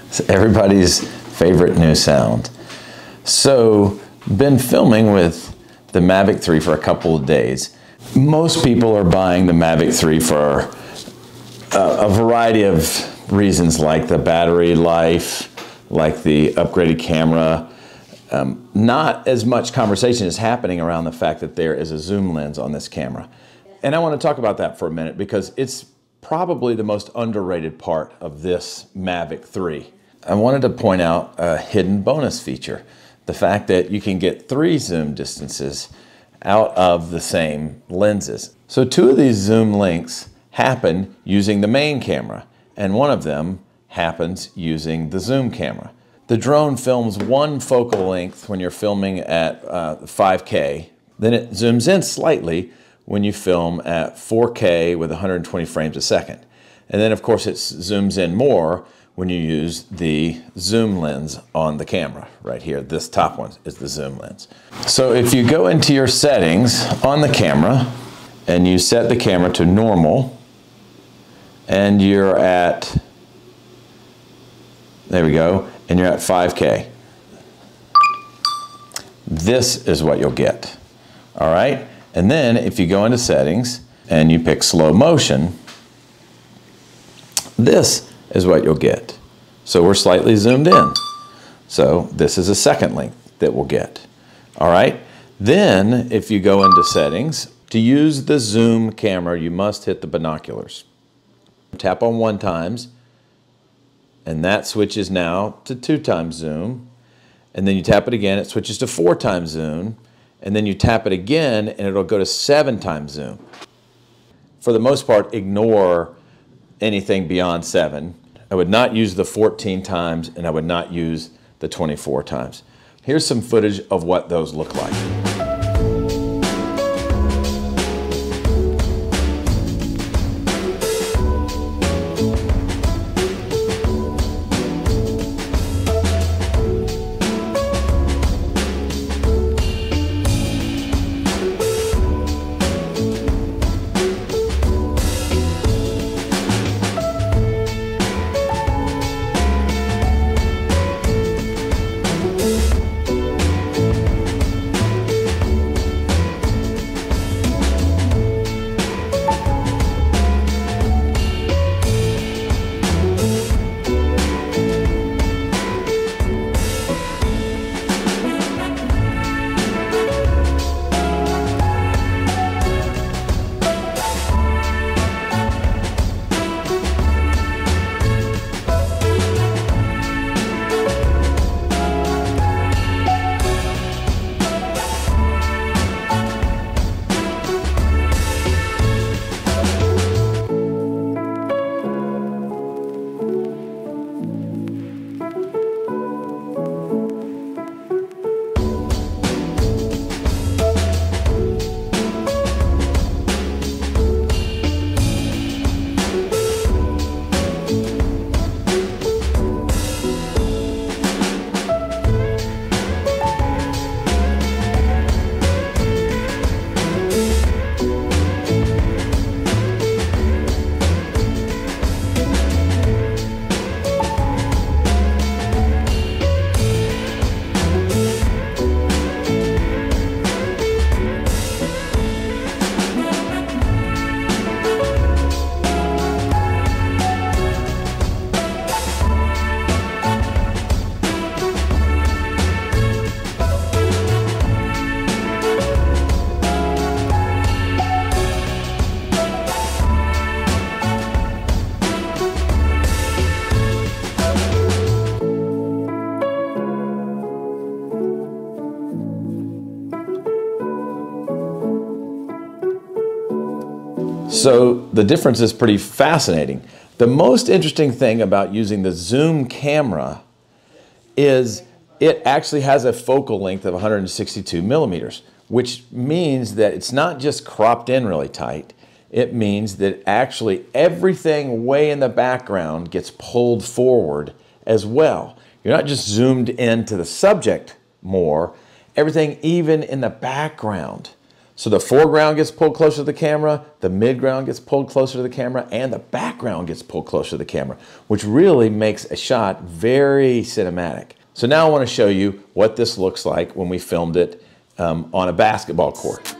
It's everybody's favorite new sound. So, been filming with the Mavic 3 for a couple of days. Most people are buying the Mavic 3 for a variety of reasons, like the battery life, like the upgraded camera. Not as much conversation is happening around the fact that there is a zoom lens on this camera. And I want to talk about that for a minute because it's probably the most underrated part of this Mavic 3. I wanted to point out a hidden bonus feature. The fact that you can get 3 zoom distances out of the same lenses. So 2 of these zoom links happen using the main camera, and one of them happens using the zoom camera. The drone films 1 focal length when you're filming at 5K, then it zooms in slightly when you film at 4K with 120 frames a second. And then of course it zooms in more when you use the zoom lens on the camera right here. This top one is the zoom lens. So if you go into your settings on the camera and you set the camera to normal and you're at, there we go, and you're at 5K. This is what you'll get, all right? And then if you go into settings and you pick slow motion, this is what you'll get. So we're slightly zoomed in. So this is a second length that we'll get, all right? Then if you go into settings, to use the zoom camera, you must hit the binoculars. Tap on 1 times, and that switches now to 2 times zoom. And then you tap it again, it switches to 4 times zoom. And then you tap it again, and it'll go to 7 times zoom. For the most part, ignore anything beyond 7. I would not use the 14 times, and I would not use the 24 times. Here's some footage of what those look like. So the difference is pretty fascinating. The most interesting thing about using the zoom camera is it actually has a focal length of 162 millimeters, which means that it's not just cropped in really tight. It means that actually everything way in the background gets pulled forward as well. You're not just zoomed into the subject more, everything even in the background. So the foreground gets pulled closer to the camera, the midground gets pulled closer to the camera, and the background gets pulled closer to the camera, which really makes a shot very cinematic. So now I want to show you what this looks like when we filmed it on a basketball court.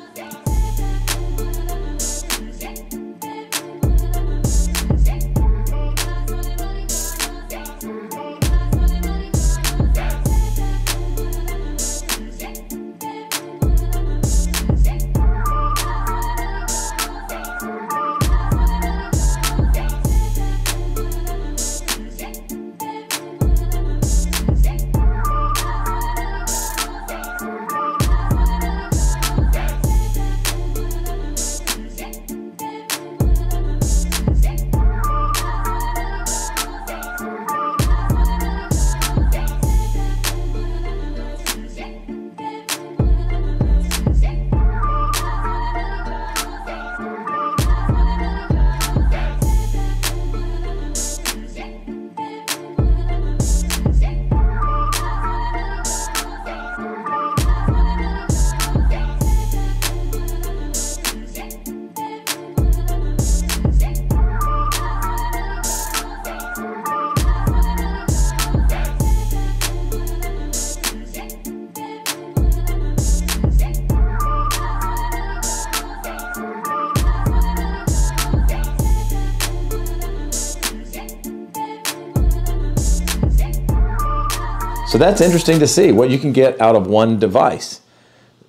So that's interesting to see what you can get out of one device.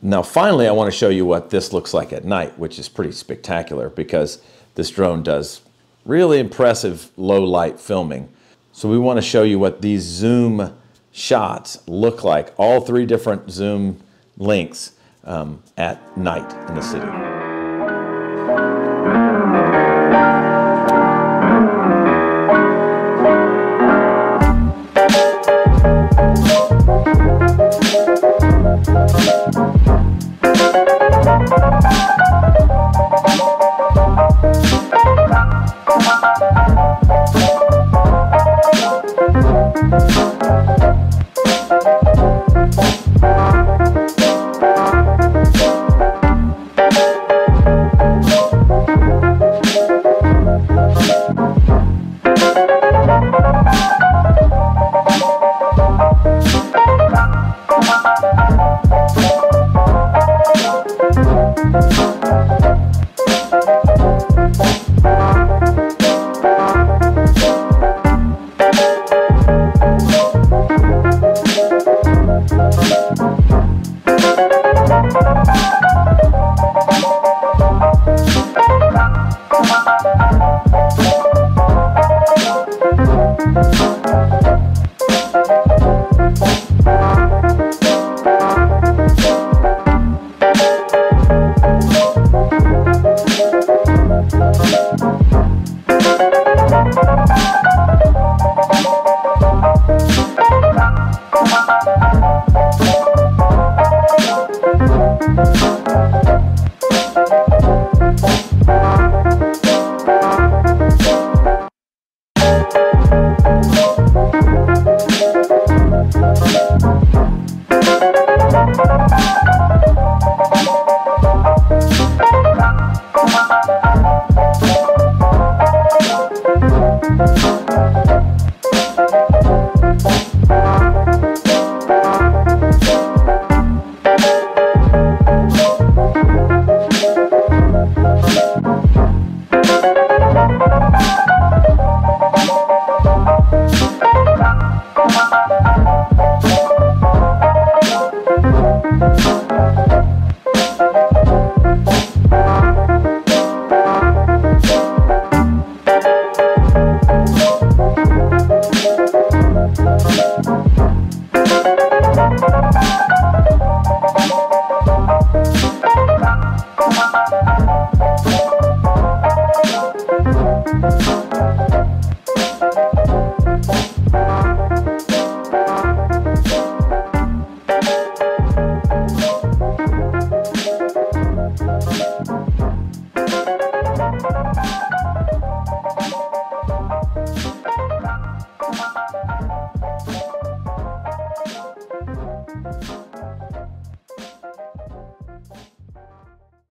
Now finally, I want to show you what this looks like at night, which is pretty spectacular because this drone does really impressive low light filming. So we want to show you what these zoom shots look like, all three different zoom lengths at night in the city.